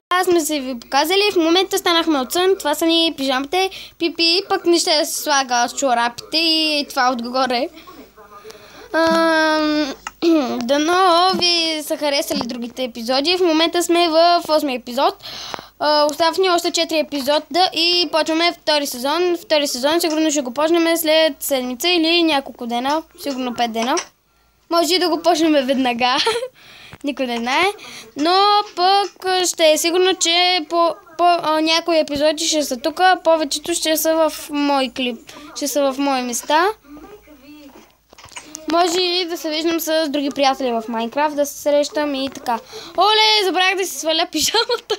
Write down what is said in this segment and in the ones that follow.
Аз сме се ви показали, в момента станахме от сън, това са ни пижамите, Пипи, пък не ще да се слага с чорапите и това отгоре. Дано ви са харесали другите епизоди, в момента сме в 8 епизод, остават ни още 4 епизода и почваме втори сезон. Втори сезон сигурно ще го почнем след седмица или няколко дена, сигурно 5 дена. Може и да го почнем веднага. Никой не знае. Но пък ще е сигурно, че по някои епизоди ще са тук. Повечето ще са в мой клип. Ще са в мои места. Може и да се виждам с други приятели в Майнкрафт, да се срещам и така. Оле, забравях да си сваля пижамата.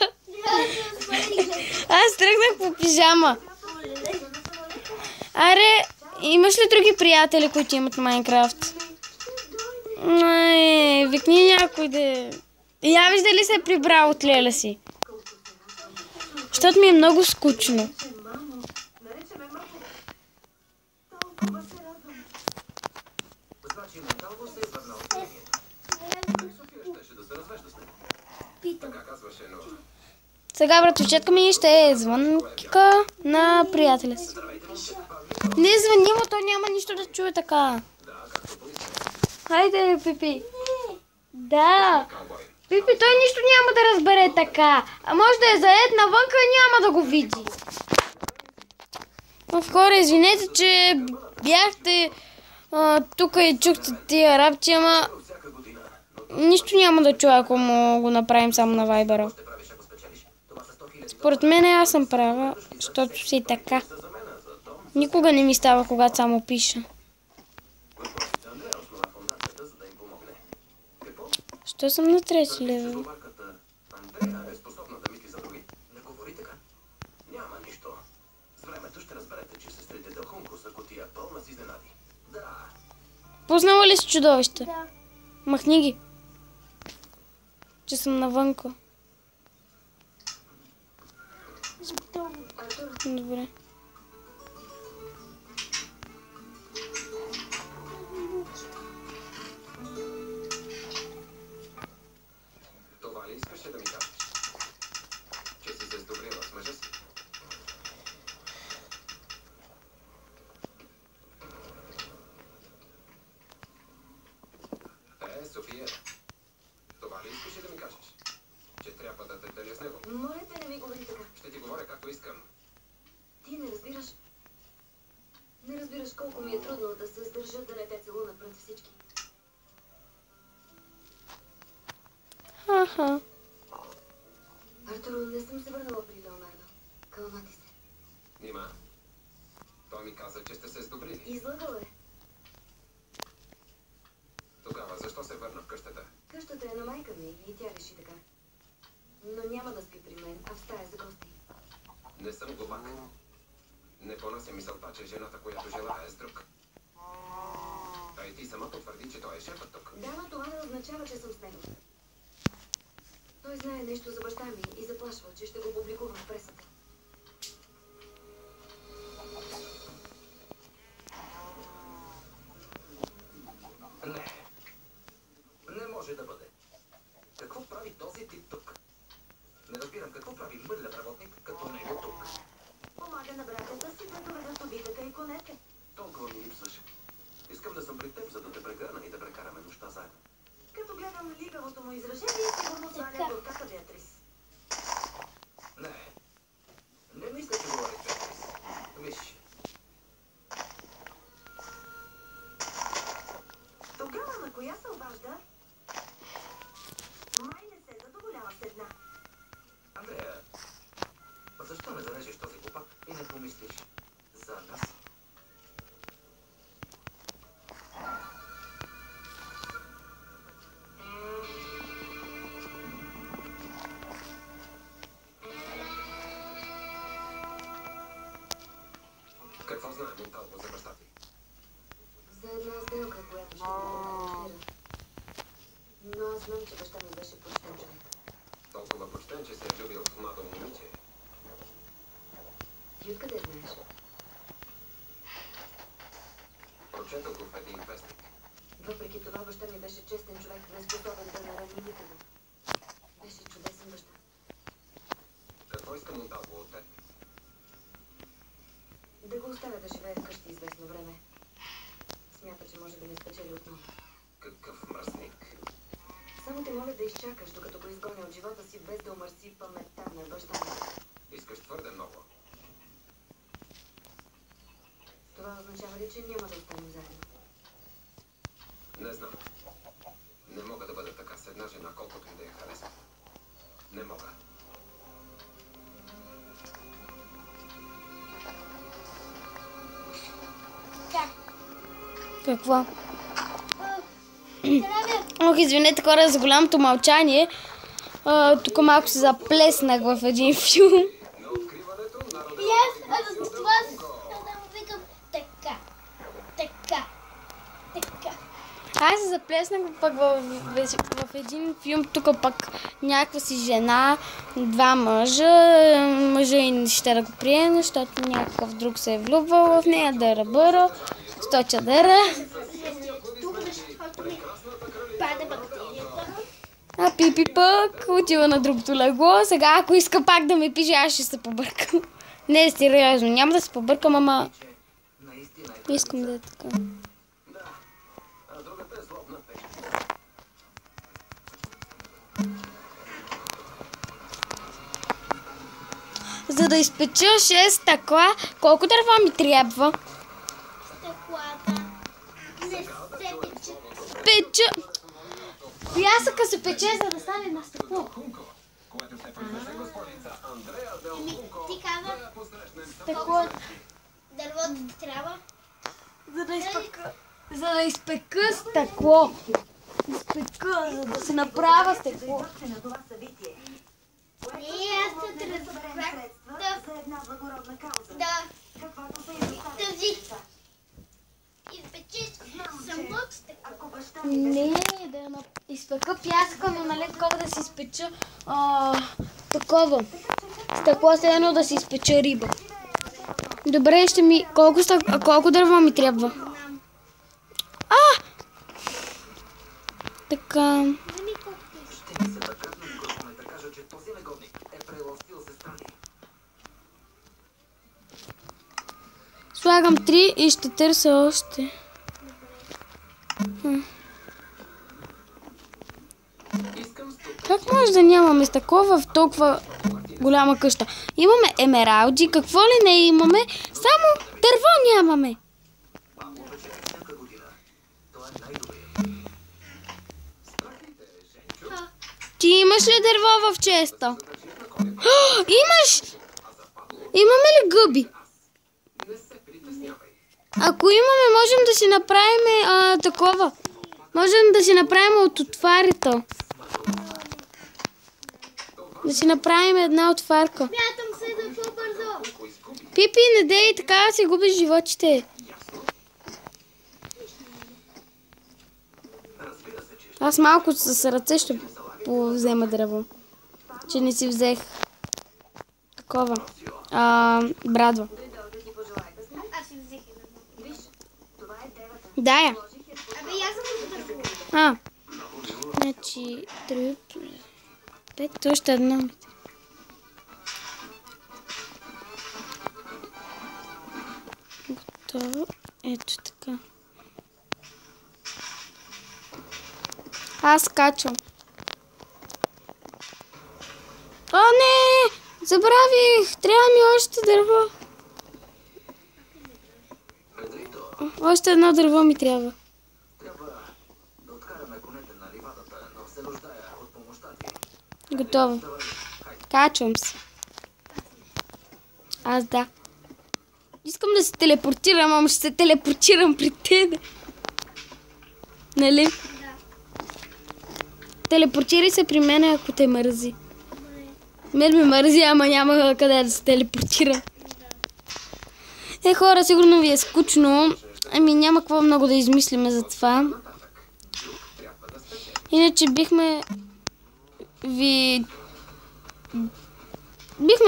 Аз тръгнах по пижама. Аре, имаш ли други приятели, които имат Майнкрафт? Викни някой да... Я виж дали се е прибрал от леля си. Защото ми е много скучно. Сега, братовчетка ми ще е звънкика на приятеля си. Не звъни, но той няма нищо да чуе така. Хайде, Пипи. Да. Пипи, той нищо няма да разбере така. А може да е заед навънка и няма да го види. Хора, извинете, че бяхте тук и чухте тия рапчи, ама нищо няма да чуя, ако му го направим само на Вайбера. Според мен аз съм права, защото си така. Никога не ми става, когато само пиша. Що съм на трети левел? Познава ли си чудовище? Да. Махни ги. Че съм навънка. Добре. Това ли искаше да ми кажеш? Че си се сдобрила с мъжа си? София, това ли искаше да ми кажеш? Че трябва да те деля с него? Моля те, не ми говори така. Ще ти говоря както искам. Ти не разбираш. Не разбираш колко ми е трудно да се сдържа да не те целуна пред всички. Аха. Артуро, не съм се върнала при Леонардо. Кълмати се. Нима? Той ми каза, че сте се сдобрили. Излагал е. Тогава защо се върна в къщата? Къщата е на майка ми и тя реши така. Но няма да спи при мен, а в стая за гости. Не съм глупак. Не понася мисълта, че жената, която желая, е с друг. А и ти сама потвърди, че той е шефът тук. Да, но това не означава, че съм с него. Той знае нещо за баща ми и заплашва, че ще го публикува в пресата. Не. Не може да бъде. Какво прави този тип тук? Не разбирам какво прави мъдър работник като него тук. Помага на братята си да доведат обидата и конете. Толкова ми липсваш. Искам да съм при теб, за да те прегърна и да прекараме нощта заедно. Като гледам лигавото му изражение, сигурно сваля горката Беатрис. Не. Не мисля, че говори Беатрис. Виж. Тогава на коя се обажда? Май не се задоволява с една. Андрея, защо не зарежеш този глупак и не помислиш за нас? Какво знае Монталво за баща ти? За една сделка, която ще ми реализира. Но аз знам, че баща ми беше почтен човек. Толкова почтен, че се е влюбил в младо момиче. Ти откъде знаеш? Прочетох го в един вестник. Въпреки това баща ми беше честен човек, неспособен да нарани никого. Беше чудесен баща. оставя да живее вкъщи известно време. Смята, че може да ме спечели отново. Какъв мръсник. Само те моля да изчакаш, докато го изгоня от живота си, без да омърси паметта на баща ми. Искаш твърде много. Това означава ли, че няма да останем заедно? Не знам. Не мога да бъда така с една жена, колкото и да я харесвам. Не мога. Какво? Ох, извинете хора за голямото мълчание. Тук малко се заплеснах в един филм. На откриването на И аз това да викам така. Аз се заплеснах пък в един филм, тук пък някаква си жена, два мъжа, мъжа и не ще да го приеме, защото някакъв друг се е влюбвал в нея, да ръбъра, сто чадъра. Тук, защото ми пада бактерията. А Пипи пък отива на другото легло. Сега ако иска пак да ме пише, аз ще се побъркам. Не, сериозно, няма да се побъркам, ама наистина е. искам да е така. Да. А другата е злобна пеш. За да изпеча 6 стъкла, колко дърва ми трябва? Стъклата не се пече. Печа... Пясъка се пече, за да стане на стъкло. Ти каза, Стъкло, дървото ти трябва. за да изпека стъкло. Изпека, за да се направя стъкло. Не, аз се разбрах да изпечеш самото стъкло. Не, да изпека пясъка, но нали такова да си изпеча такова. Стъкло се едно да си изпеча риба. Добре, ще ми... Колко дърва ми трябва? Така... Ще ми се тъкат на микрофона и да кажа, че този негодник е прелостил сестра ми. Слагам 3 и ще търся още. Искам стук. Как може да нямаме стъкло в толкова голяма къща? Имаме емералди, какво ли не имаме, само дърво нямаме. Мамо вече всяка година. Това е най-добрият. Страхите, Женчо. Ти имаш ли дърво в честа? Имаш! Имаме ли гъби? Не се притеснявай. Ако имаме, можем да си направим такова. Можем да си направим от отварител. Да си направим една отварка. Мятам се да по-бързо. Пипи, не дей така да си губиш животите. Разбира се, че Аз малко с ръце ще взема дърво. Че не си взех такова. Брадва. Аз си взех едно. Виж, това е девата. Да я. Абе, и аз съм дърво. Значи 3, 5, още едно. Готово. Ето така. Аз качвам. О, не! Забравих! Трябва ми още дърво. Педрито, Още едно дърво ми трябва. трябва да откараме конете на ливадата, но се нуждая от помощта ти. Готово. Давай, хайде. Качвам се. Аз да. Искам да се телепортирам, ама ще се телепортирам при тебе. Нали? Да. Телепортирай се при мен, ако те мързи. Мен ме мързи, ама няма къде да се телепортира. Хора, сигурно ви е скучно. Ами няма какво много да измислиме за това. Иначе бихме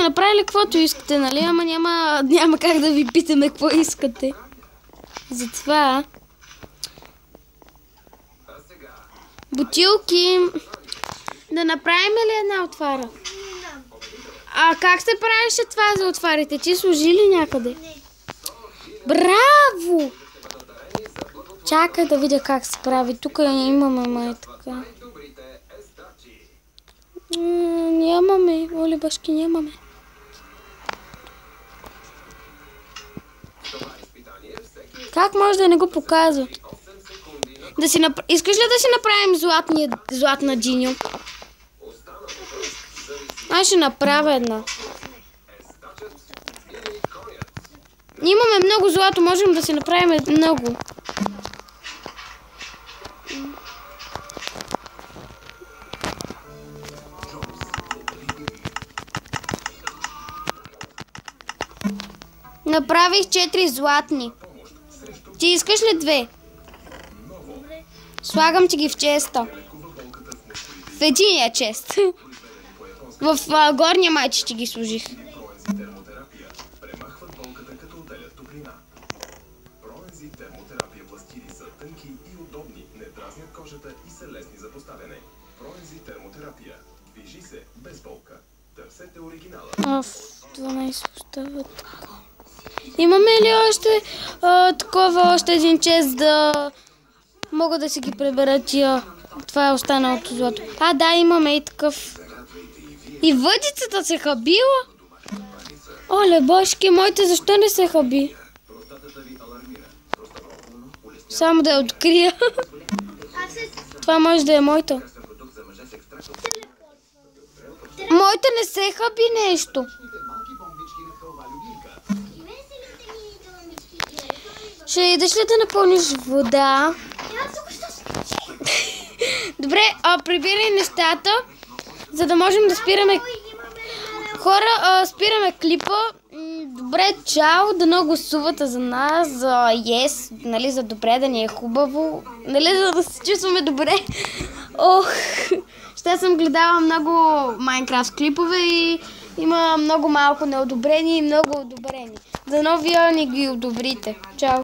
направили каквото искате, нали? Ама няма как да ви питаме какво искате. Затова бутилки. Да направим ли една отвара? А как се правеше това за отварите? Ти служи ли някъде? Не. Браво! Чакай да видя как се прави. Тук имаме май така. Най-добрите естачи. Нямаме. Оле, башки, нямаме. Това изпитание всеки Как може да не го показва? 8 секунди на Искаш ли да си направим златна Джиньо? останалото зависи Аз ще направя една. естачът или конят. Имаме много злато, можем да си направим много. Направих 4 златни. Ти искаш ли 2? Слагам ти ги в честа. В единия чест. В горния майче ти ги служих. Термотерапия премахват болката, като отделят топлина. Проензи термотерапия пластири са тънки и удобни, не дразнят кожата и са лесни за поставяне. Проензи термотерапия движи се без болка. Търсете оригинала. В 12 остава така. Имаме ли още още един чест да мога да си ги пребера тия? Това е останалото злато. Да, имаме и такъв. И въдицата се хабила? Оле, бошки, моите защо не се хаби? Само да я открия. Това може да е моята. Моята не се хаби нещо. Ще идеш ли да напълниш вода? Добре, прибирай нещата, за да можем да спираме. Хора, спираме клипа. Добре, чао, дано гласувате за нас, за yes, нали, за добре, да ни е хубаво, нали, за да се чувстваме добре. Ще съм гледала много Майнкрафт клипове и има много малко неодобрени и много одобрени. Дано вие ни ги одобрите. Чао!